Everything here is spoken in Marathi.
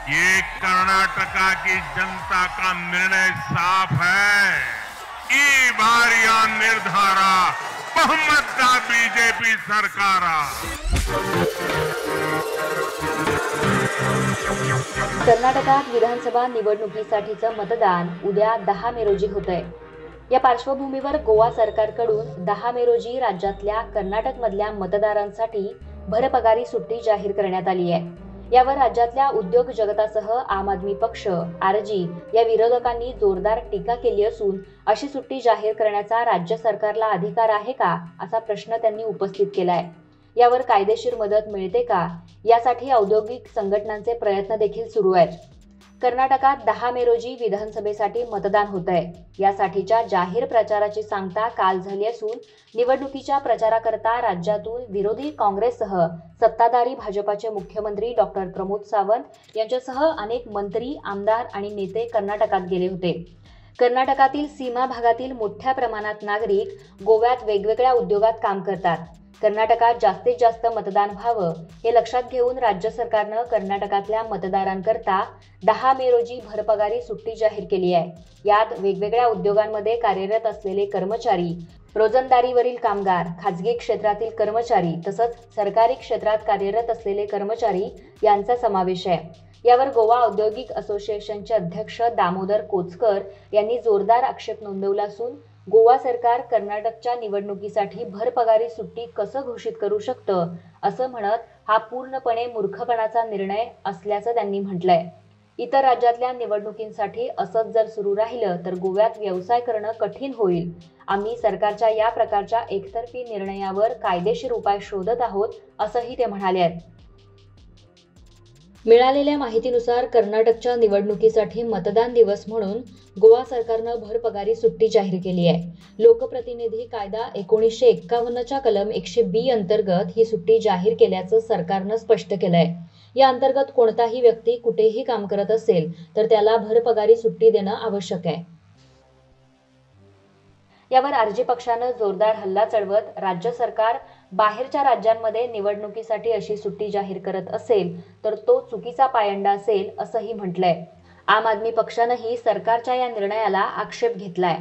ये कर्नाटका की जनता का निर्णय साफ है। ई बार या निर्धारा बहुमतदा बीजेपी सरकारा। कर्नाटकात विधानसभा निवडणुकीसाठीचं मतदान उद्या 10 मे रोजी होतंय। या पार्श्वभूमीवर गोवा सरकारकडून 10 मे रोजी राज्यातल्या कर्नाटकमधल्या मतदारांसाठी भरपगारी सुट्टी जाहीर करण्यात आली आहे। यावर राज्यातल्या उद्योग जगतासह आम आदमी पक्ष, आरजी या विरोधकांनी जोरदार टीका केली असून अशी सुट्टी जाहीर करण्याचा राज्य सरकारला अधिकार आहे का असा प्रश्न त्यांनी उपस्थित केलाय। यावर कायदेशीर मदत मिळते का यासाठी औद्योगिक संघटनांचे प्रयत्न देखील सुरू आहेत। कर्नाटकात 10 मे रोजी विधानसभेसाठी मतदान होत आहे। यासाठीच्या जाहीर प्रचाराची सांगता काल झाली असून निवडणुकीच्या प्रचाराकरता राज्यातून विरोधी काँग्रेससह सत्ताधारी भाजपाचे मुख्यमंत्री डॉक्टर प्रमोद सावंत यांच्यासह अनेक मंत्री, आमदार आणि नेते कर्नाटकात गेले होते। कर्नाटकातील सीमा भागातील मोठ्या प्रमाणात नागरिक गोव्यात वेगवेगळ्या उद्योगात काम करतात। कर्नाटकात जास्तीत जास्त मतदान व्हावं हे लक्षात घेऊन राज्य सरकारनं कर्नाटकातल्या मतदारांकरता 10 मे रोजी भरपगारी सुट्टी जाहीर केली आहे। यात वेगवेगळ्या उद्योगांमध्ये कार्यरत असलेले कर्मचारी, रोजंदारीवरील कामगार, खाजगी क्षेत्रातील कर्मचारी तसंच सरकारी क्षेत्रात कार्यरत असलेले कर्मचारी यांचा समावेश आहे। यावर गोवा औद्योगिक असोसिएशनचे अध्यक्ष दामोदर कोचकर यांनी जोरदार आक्षेप नोंदवला असून गोवा सरकार कर्नाटकच्या निवडणुकीसाठी भरपगारी सुट्टी कसं घोषित करू शकतं असं म्हणत हा पूर्णपणे मूर्खपणाचा निर्णय असल्याचं त्यांनी म्हटलंय। इतर राज्यातल्या निवडणुकींसाठी असंच जर सुरू राहिलं तर गोव्यात व्यवसाय करणं कठीण होईल। आम्ही सरकारच्या या प्रकारच्या एकतर्फी निर्णयावर कायदेशीर उपाय शोधत आहोत असंही ते म्हणाले आहेत। मिळालेल्या माहितीनुसार कर्नाटकच्या निवडणुकीसाठी मतदान दिवस म्हणून गोवा सरकारनं भरपगारी सुट्टी जाहीर केली आहे। लोकप्रतिनिधी कायदा 1951च्या कलम 100B अंतर्गत ही सुट्टी जाहीर केल्याचं सरकारनं स्पष्ट केलंय। या अंतर्गत कोणताही व्यक्ती कुठेही काम करत असेल तर त्याला भरपगारी सुट्टी देणं आवश्यक आहे। यावर आरजी पक्षानं जोरदार हल्ला चढवत राज्य सरकार बाहेरच्या राज्यांमध्ये निवडणुकीसाठी अशी सुट्टी जाहीर करत असेल तर तो चुकीचा पायंडा असेल असंही म्हटलंय। आम आदमी पक्षानंही सरकारच्या या निर्णयाला आक्षेप घेतलाय।